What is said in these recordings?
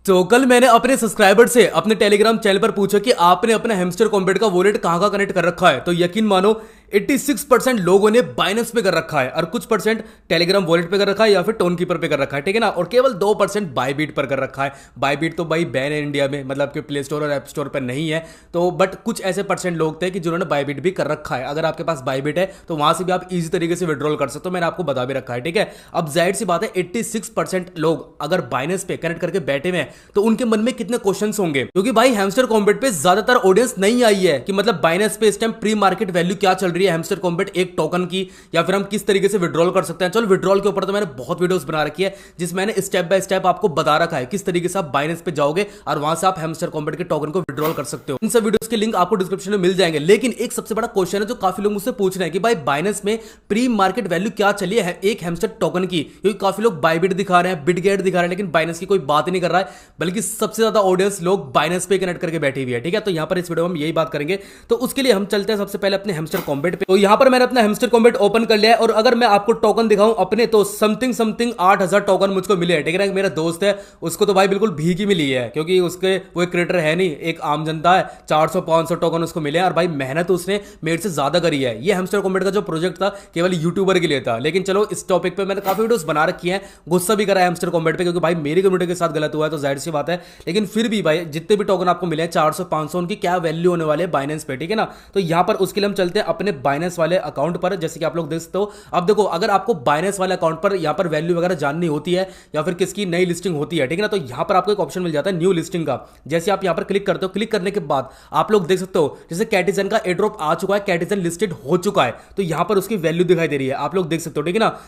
तो कल मैंने अपने सब्सक्राइबर से अपने टेलीग्राम चैनल पर पूछा कि आपने अपना हैमस्टर कॉम्बेट का वॉलेट कहाँ कनेक्ट कर रखा है। तो यकीन मानो 86% लोगों ने बाइनेंस पे कर रखा है और कुछ परसेंट टेलीग्राम वॉलेट पे कर रखा है या फिर टोन कीपर पे कर रखा है, ठीक है ना। और केवल 2% बाईबीट पर कर रखा है। बाईबीट तो भाई बैन है इंडिया में, मतलब कि प्ले स्टोर और ऐप स्टोर पर नहीं है। तो बट कुछ ऐसे परसेंट लोग थे कि जिन्होंने बाईबीट भी कर रखा है। अगर आपके पास बाईबीट है तो वहां से भी आप इजी तरीके से विड्रॉल कर सकते हो, मैंने आपको बता भी रखा है, ठीक है। अब जाहिर सी बात है 86% लोग अगर बाइनेंस पे कनेक्ट करके बैठे हुए हैं तो उनके मन में कितने क्वेश्चंस होंगे, क्योंकि भाई हैमस्टर कॉम्बेट पे ज्यादातर ऑडियंस नहीं आई है कि मतलब बाइनेंस पे इस टाइम प्री मार्केट वैल्यू क्या चल रही है हैमस्टर कॉम्बेट एक टोकन की, या फिर हम किस तरीके से विड्रॉल कर सकते हैं। चलो विड्रॉल के ऊपर तो मैंने बहुत वीडियोस बना रखी है जिसमें मैंने स्टेप बाय स्टेप आपको बता रखा है किस तरीके से आप बाइनेंस पे जाओगे और वहां से आप हैमस्टर कॉम्बेट के टोकन को विड्रॉल कर सकते हो। इन सब वीडियोस के लिंक आपको डिस्क्रिप्शन में मिल जाएंगे। लेकिन एक सबसे बड़ा क्वेश्चन है जो काफी लोग मुझसे पूछ रहे हैं कि भाई बाइनेंस में प्री मार्केट वैल्यू क्या चली है एक हैमस्टर टोकन की, क्योंकि काफी लोग बाईबिट दिखा रहे हैं, बिटगेट दिखा रहे हैं, लेकिन बाइनेंस की कोई बात ही नहीं कर रहा है, बल्कि सबसे ज्यादा ऑडियंस लोग बाइनेंस पे कनेक्ट करके बैठी हुई है, ठीक है। तो यहां पर इस वीडियो में हम यही बात करेंगे। तो उसके लिए हम चलते हैं सबसे पहले अपने हैमस्टर कॉम्बेट पे। तो यहां पर मैंने अपना हैमस्टर कॉम्बेट ओपन कर लिया है और अगर मैं आपको टोकन दिखाऊं अपने, तो समथिंग 8000 टोकन मुझको मिले हैं, ठीक है ना। मेरा दोस्त है उसको तो भाई बिल्कुल भीख ही मिली है, क्योंकि उसके वो एक क्रिएटर है नहीं, एक आम जनता है। 400-500 टोकन उसको मिले हैं और भाई मेहनत उसने मेरे से ज्यादा करी है। ये हैमस्टर कॉम्बेट का जो प्रोजेक्ट था केवल यूट्यूबर के लिए था, लेकिन चलो इस टॉपिक पे मैंने काफी वीडियोस बना रखी हैं। गुस्सा भी करा है हैमस्टर कॉम्बेट पे, क्योंकि भाई मेरी कम्युनिटी के साथ गलत हुआ है तो जाहिर सी बात है। लेकिन फिर भी भाई जितने भी टोकन आपको मिले हैं 400-500, उनकी क्या वैल्यू होने वाले बाइनेंस पे, ठीक है ना। तो यहां पर उसके लिए हम चलते हैं अपने बाइनेंस वाले अकाउंट पर, जैसे कि आप लोग देख सकते हो। अब देखो अगर आपको बाइनेंस वाले अकाउंट पर यहां पर वैल्यू वगैरह जाननी होती है या फिर किसकी नई लिस्टिंग होती है, ठीक है ना, तो यहां पर आपको एक ऑप्शन मिल जाता है न्यू लिस्टिंग का। जैसे आप यहां पर क्लिक करते हो, क्लिक करने के बाद आप लोग देख सकते हो जैसे कैटिजन का एड्रॉप आ चुका है, कैटिजन लिस्टेड हो चुका है, तो यहां पर उसकी वैल्यू दिखाई दे रही है, आप लोग देख सकते हो, ठीक है ना।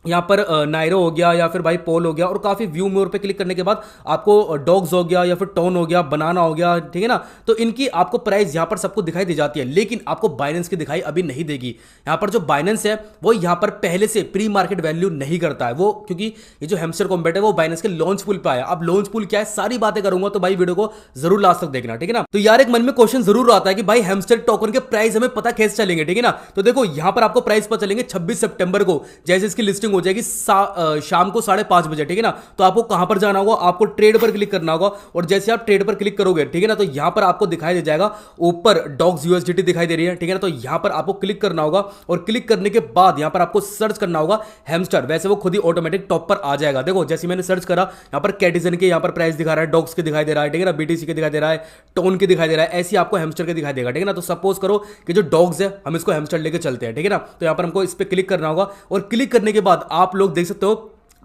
यहाँ पर नायरो हो गया या फिर भाई पोल हो गया, और काफी व्यू मोर पे क्लिक करने के बाद आपको डॉग्स हो गया या फिर टोन हो गया, बनाना हो गया, ठीक है ना। तो इनकी आपको प्राइस यहाँ पर सबको दिखाई दी जाती है, लेकिन आपको बाइनेंस की दिखाई अभी नहीं देगी। यहाँ पर जो बाइनेंस है वो यहाँ पर पहले से प्री मार्केट वैल्यू नहीं करता है वो, क्योंकि ये जो हैमस्टर कॉम्बेट है वो बाइनेंस के लॉन्च पुल पे आया। अब लॉन्च पुल क्या है सारी बातें करूंगा, तो भाई वीडियो को जरूर लास्ट तक देखना, ठीक है ना। तो यार एक मन में क्वेश्चन जरूर आता है कि भाई हैमस्टर टोकन के प्राइस हमें पता कैसे चलेंगे, ठीक है ना। तो देखो यहाँ पर आपको प्राइस पता चलेंगे 26 सितंबर को, जैसे इसकी लिस्टिंग हो जाएगी शाम को 5:30 बजे, ठीक है ना। तो आपको कहां पर जाना होगा, आपको ट्रेड पर क्लिक करना होगा, और जैसे आप ट्रेड पर क्लिक करोगे, ठीक है ना, तो यहां पर आपको दिखाई दे जाएगा ऊपर डॉग्स यूएसडीटी दिखाई दे रही है, ठीक है ना। तो यहां पर आपको क्लिक करना होगा और क्लिक करने के बाद यहां पर आपको सर्च करना होगा हैमस्टर, वैसे वो खुद ही ऑटोमेटिक टॉप पर आ जाएगा। देखो जैसे मैंने सर्च करा, यहां पर कैटिजन के यहां पर प्राइस दिखा रहा है, डॉग्स के दिखाई दे रहा है, ठीक है ना, बीटीसी के दिखाई दे रहा है, टोन के दिखाई दे रहा है, ऐसे आपको हैमस्टर के दिखाई देगा, ठीक है ना। तो सपोज करो कि जो डॉग्स है हम इसको हैमस्टर लेके चलते हैं, ठीक है ना। तो यहां पर हमको इस पर क्लिक करना होगा और क्लिक करने के बाद आप लोग देख सकते हो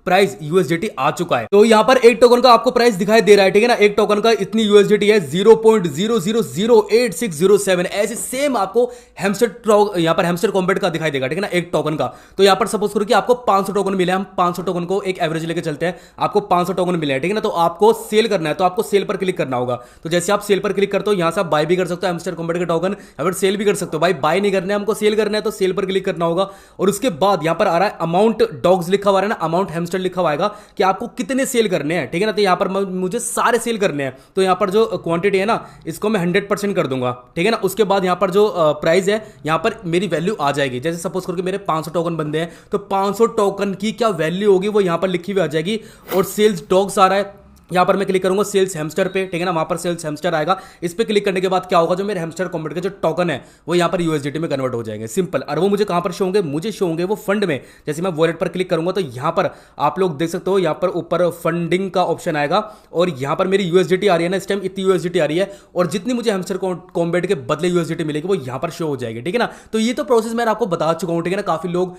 प्राइस यूएसडीटी आ चुका है। तो यहां पर एक टोकन का आपको प्राइस दिखाई दे रहा है, ठीक है ना। एक टोकन का इतनी यूएसडीटी है 0.000867, ऐसे सेम आपको हैमस्टर यहां पर हैमस्टर कॉम्बेट का दिखाई देगा, ठीक है ना, एक टोकन का। तो यहां पर सपोज करो कि आपको 500 टोकन मिले, हम 500 टोकन को एक एवरेज लेके चलते हैं, आपको 500 टोकन मिले हैं, ठीक है ना। तो आपको सेल करना है, तो आपको सेल पर क्लिक करना होगा। तो जैसे आप सेल पर क्लिक करते हो, यहां से आप बाय भी कर सकते हो हैमस्टर कॉम्बेट के टोकन, या फिर सेल भी कर सकते हो। भाई बाय नहीं करना है हमको, सेल करना है, तो सेल पर क्लिक करना होगा। और उसके बाद यहां पर आ रहा है अमाउंट, डॉग्स लिखा हुआ है ना, अमाउंट हैमस्टर लिखा हुआ आएगा कि आपको कितने सेल करने हैं, ठीक है ना। तो यहां पर मुझे सारे सेल करने हैं, तो यहां पर जो क्वांटिटी है ना इसको मैं 100% कर दूंगा, ठीक है ना। उसके बाद यहां पर जो प्राइस है यहां पर मेरी वैल्यू आ जाएगी। जैसे सपोज करो कि मेरे 500 टोकन बंदे हैं, तो 500 टोकन की क्या वैल्यू होगी वो यहां पर लिखी हुई आ जाएगी। और सेल्स डॉग्स आ रहा है, यहां पर मैं क्लिक करूंगा सेल्स हैमस्टर पे, ठीक है ना, वहां पर सेल्स हैमस्टर आएगा। इस पे क्लिक करने के बाद क्या होगा, जो मेरे हैमस्टर कॉम्बेट के जो टोकन है वो यहां पर यूएसडीटी में कन्वर्ट हो जाएंगे, सिंपल। और वो मुझे कहां पर शो होंगे, मुझे शो होंगे वो फंड में। जैसे मैं वॉलेट पर क्लिक करूंगा तो यहां पर आप लोग देख सकते हो, यहां पर ऊपर फंडिंग का ऑप्शन आएगा, और यहां पर मेरी यूएसडीटी आ रही है ना, इस टाइम इतनी यूएसडीटी आ रही है, और जितनी मुझे हैमस्टर कॉम्बेट के बदले यूएसडीटी मिलेगी वो यहां पर शो हो जाएगी, ठीक है ना। तो ये तो प्रोसेस मैं आपको बता चुका हूं, ठीक है ना। काफी लोग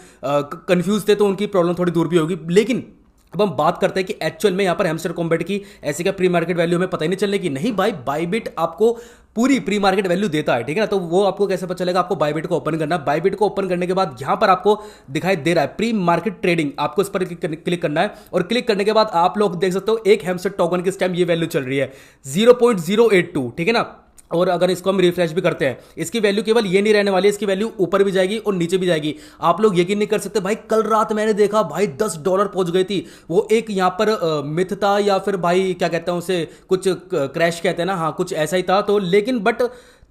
कंफ्यूज थे तो उनकी प्रॉब्लम थोड़ी दूर भी होगी। लेकिन अब हम बात करते हैं कि एक्चुअल में यहां पर हैमस्टर कॉम्बेट की ऐसे क्या प्री मार्केट वैल्यू हमें पता ही नहीं चलने की। नहीं भाई, बाईबिट आपको पूरी प्री मार्केट वैल्यू देता है, ठीक है ना। तो वो आपको कैसे पता चलेगा, आपको बाईबिट को ओपन करना है। बाईबिट को ओपन करने के बाद यहां पर आपको दिखाई दे रहा है प्री मार्केट ट्रेडिंग, आपको इस पर क्लिक करना है। और क्लिक करने के बाद आप लोग देख सकते हो एक हैमस्टर टोकन की इस टाइम ये वैल्यू चल रही है 0.082, ठीक है ना। और अगर इसको हम रिफ्रेश भी करते हैं, इसकी वैल्यू केवल ये नहीं रहने वाली है, इसकी वैल्यू ऊपर भी जाएगी और नीचे भी जाएगी। आप लोग यकीन नहीं कर सकते भाई, कल रात मैंने देखा भाई $10 पहुंच गई थी। वो एक यहां पर मिथ था, या फिर भाई क्या कहते हैं उसे, कुछ क्रैश कहते हैं ना, हाँ कुछ ऐसा ही था। तो लेकिन बट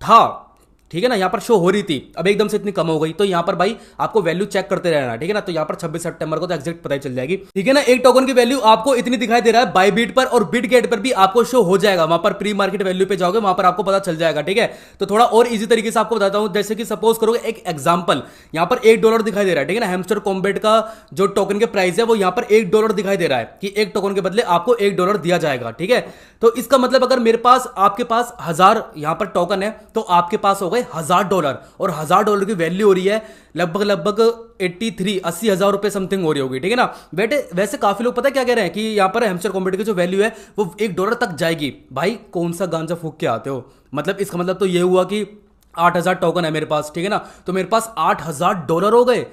था ठीक है ना, यहाँ पर शो हो रही थी, अब एकदम से इतनी कम हो गई, तो यहाँ पर भाई आपको वैल्यू चेक करते रहना, ठीक है ना। तो यहाँ पर 26 सितंबर को तो एग्जैक्ट पता ही चल जाएगी, ठीक है ना। एक टोकन की वैल्यू आपको इतनी दिखाई दे रहा है बायबीट पर, और बिटगेट पर भी आपको शो हो जाएगा, वहां पर प्री मार्केट वैल्यू पे जाओगे वहां पर आपको पता चल जाएगा, ठीक है। तो थोड़ा और इजी तरीके से आपको बताता हूं, जैसे कि सपोज करोगे एक एग्जांपल, यहां पर $1 दिखाई दे रहा है, ठीक है ना। हैमस्टर कॉम्बैट का जो टोकन के प्राइस है वो यहां पर $1 दिखाई दे रहा है कि एक टोकन के बदले आपको $1 दिया जाएगा, ठीक है। तो इसका मतलब अगर मेरे पास आपके पास 1000 यहां पर टोकन है तो आपके पास हो गए $1000, और $1000 की वैल्यू हो रही है लगभग 80,000 रुपए समथिंग हो रही होगी, ठीक है ना। बेटे वैसे काफी लोग पता क्या कह रहे हैं कि यहां पर हैमस्टर कॉम्बैट की जो वैल्यू है वो $1 तक जाएगी। भाई कौन सा गांजा फूक के आते हो, मतलब इसका मतलब तो ये हुआ कि 8000 टोकन है मेरे पास, ठीक है ना, तो मेरे पास $8000 हो गए।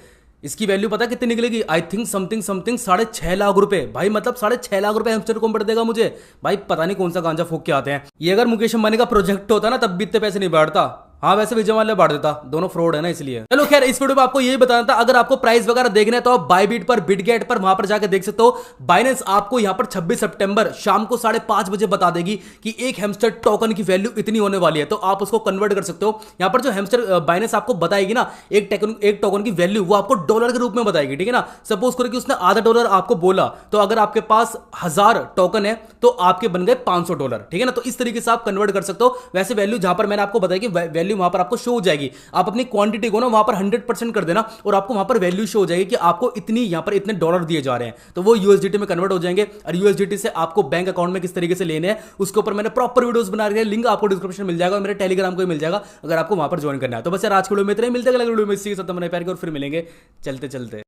इसकी वैल्यू पता है कितनी निकलेगी, आई थिंक समथिंग 6.5 लाख रुपए। भाई मतलब 6.5 लाख रुपए हैमस्टर कॉम्बैट देगा मुझे। भाई पता नहीं कौन सा गांजा फूक के आते हैं। ये अगर मुकेश अंबानी का प्रोजेक्ट होता ना तब भी इतने पैसे नहीं बढ़ता। हाँ वैसे विजय माल्या बढ़ देता, दोनों फ्रॉड है ना इसलिए। चलो खैर इस वीडियो में आपको यही बताना था, अगर आपको प्राइस वगैरह देखना है तो आप बायबीट पर, बिटगेट पर वहां पर जाकर देख सकते हो। बाइनेंस आपको यहां पर 26 सितंबर शाम को 5:30 बजे बता देगी कि एक हैमस्टर टोकन की वैल्यू इतनी होने वाली है, तो आप उसको कन्वर्ट कर सकते हो। यहां पर जो हैमस्टर बाइनेंस आपको बताएगी ना एक टोकन की वैल्यू, वो आपको डॉलर के रूप में बताएगी, ठीक है ना। सपोज करो कि उसने $0.5 आपको बोला, तो अगर आपके पास 1000 टोकन है तो आपके बन गए $500, ठीक है ना। तो इस तरीके से आप कन्वर्ट कर सकते हो। वैसे वैल्यू जहां पर मैंने आपको बताया कि वैल्यू वहां पर आपको शो हो जाएगी, आप अपनी क्वांटिटी को ना वहां पर 100% कर देना और आपको वहां पर वैल्यू शो हो जाएगी कि आपको इतनी यहां पर इतने डॉलर दिए जा रहे हैं, तो वो यूएसडीटी में कन्वर्ट हो जाएंगे। और यूएसडीटी से आपको बैंक अकाउंट में किस तरीके से लेने हैं उसके ऊपर मैंने प्रॉपर वीडियोस बना रखे हैं, लिंक आपको डिस्क्रिप्शन में मिल जाएगा और मेरे टेलीग्राम को भी मिल जाएगा अगर आपको वहां पर ज्वाइन करना है। तो बस यार आज के वीडियो में इतना ही, मिलते हैं अगले वीडियो में इसी के साथ हमारे प्यार के, और फिर मिलेंगे चलते चलते।